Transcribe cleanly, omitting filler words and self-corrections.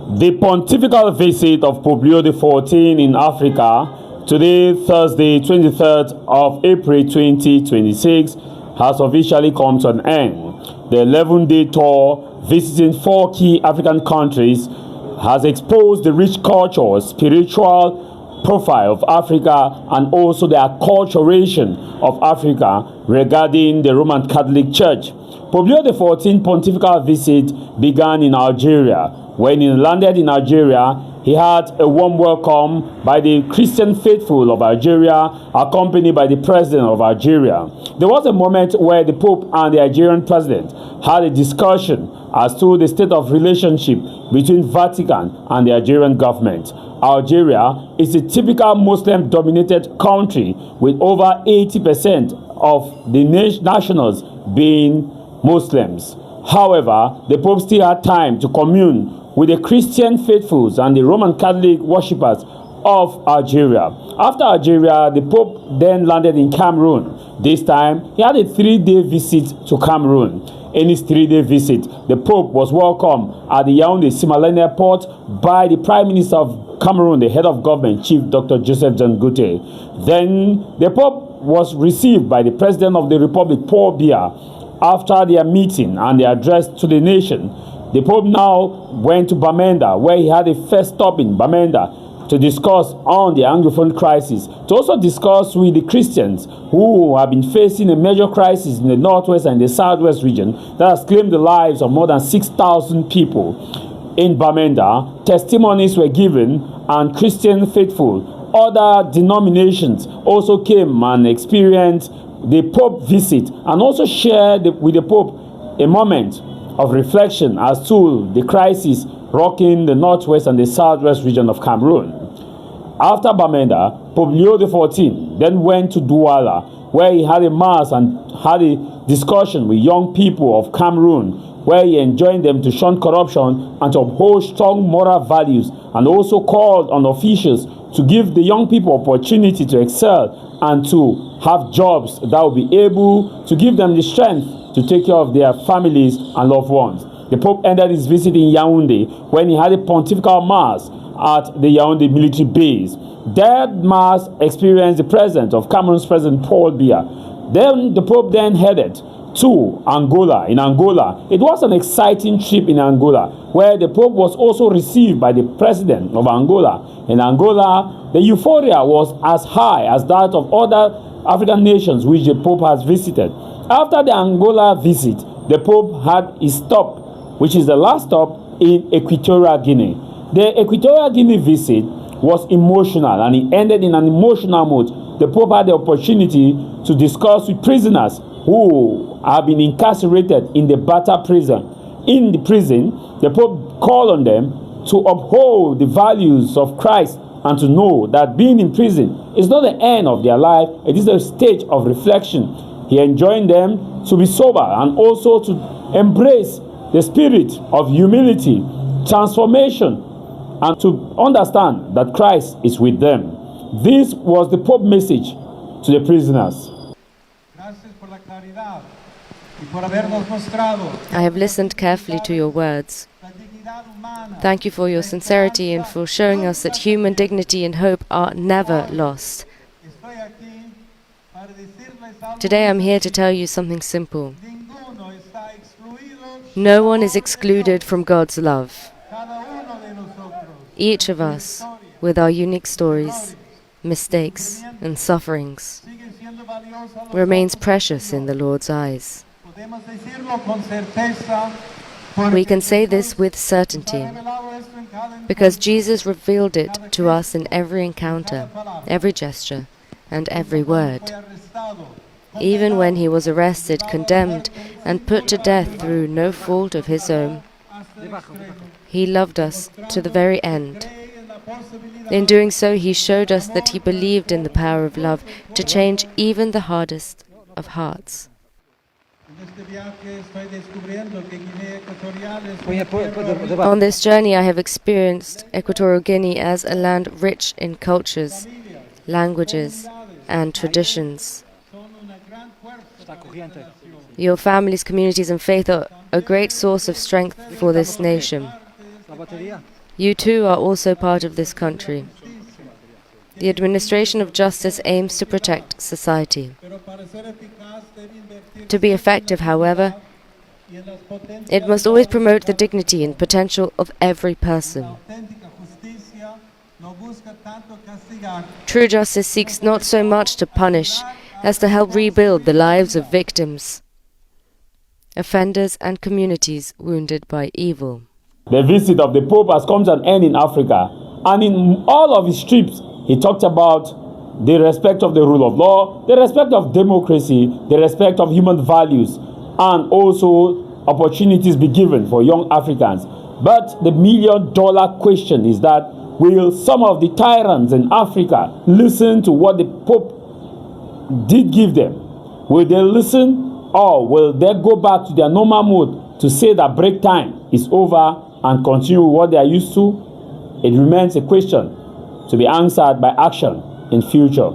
The pontifical visit of Pope Leo XIV in Africa, today, Thursday, 23rd of April 2026, has officially come to an end. The 11-day tour, visiting 4 key African countries, has exposed the rich culture, spiritual profile of Africa, and also the acculturation of Africa regarding the Roman Catholic Church. Pope Leo XIV pontifical visit began in Algeria. When he landed in Algeria, he had a warm welcome by the Christian faithful of Algeria, accompanied by the president of Algeria. There was a moment where the Pope and the Algerian president had a discussion as to the state of relationship between Vatican and the Algerian government. Algeria is a typical Muslim-dominated country with over 80% of the nationals being Muslims. However, the Pope still had time to commune with the Christian faithfuls and the Roman Catholic worshippers of Algeria. After Algeria, the Pope then landed in Cameroon. This time, he had a 3-day visit to Cameroon. In his 3-day visit, the Pope was welcomed at the Yaoundé-Simalène Airport by the Prime Minister of Cameroon, the head of government, Chief Dr. Joseph Jangote. Then, the Pope was received by the President of the Republic, Paul Biya. After their meeting and their address to the nation, the Pope now went to Bamenda, where he had a first stop in Bamenda to discuss on the Anglophone crisis, to also discuss with the Christians who have been facing a major crisis in the northwest and the southwest region that has claimed the lives of more than 6,000 people. In Bamenda, testimonies were given, and Christian faithful, other denominations also came and experienced the Pope visit, and also shared with the Pope a moment of reflection as to the crisis rocking the northwest and the southwest region of Cameroon. After Bamenda, Pope Leo XIV then went to Douala, where he had a mass and had a discussion with young people of Cameroon, where he enjoined them to shun corruption and to uphold strong moral values, and also called on officials to give the young people opportunity to excel and to have jobs that will be able to give them the strength to take care of their families and loved ones. The Pope ended his visit in Yaoundé when he had a pontifical mass at the Yaoundé military base. That mass experienced the presence of Cameroon's President Paul Biya. Then the Pope then headed to Angola. In Angola, it was an exciting trip in Angola, where the Pope was also received by the President of Angola. In Angola, the euphoria was as high as that of other African nations which the Pope has visited. After the Angola visit, the Pope had his stop, which is the last stop, in Equatorial Guinea. The Equatorial Guinea visit was emotional, and it ended in an emotional mood. The Pope had the opportunity to discuss with prisoners who have been incarcerated in the Bata prison. In the prison, the Pope called on them to uphold the values of Christ and to know that being in prison is not the end of their life, it is a stage of reflection. He enjoined them to be sober and also to embrace the spirit of humility, transformation, and to understand that Christ is with them. This was the Pope's message to the prisoners. I have listened carefully to your words. Thank you for your sincerity and for showing us that human dignity and hope are never lost. Today I'm here to tell you something simple. No one is excluded from God's love. Each of us, with our unique stories, mistakes and sufferings, remains precious in the Lord's eyes. We can say this with certainty, because Jesus revealed it to us in every encounter, every gesture, and every word. Even when he was arrested, condemned, and put to death through no fault of his own, he loved us to the very end. In doing so, he showed us that he believed in the power of love to change even the hardest of hearts. On this journey, I have experienced Equatorial Guinea as a land rich in cultures, languages, and traditions. Your families, communities, and faith are a great source of strength for this nation. You too are also part of this country. The administration of justice aims to protect society. To be effective, however, it must always promote the dignity and potential of every person. True justice seeks not so much to punish as to help rebuild the lives of victims, offenders and communities wounded by evil. The visit of the Pope has come to an end in Africa, and in all of his trips, he talked about the respect of the rule of law, the respect of democracy, the respect of human values, and also opportunities be given for young Africans. But the million-dollar question is that, will some of the tyrants in Africa listen to what the Pope did give them? Will they listen, or will they go back to their normal mode to say that break time is over and continue with what they are used to? It remains a question to be answered by action in future.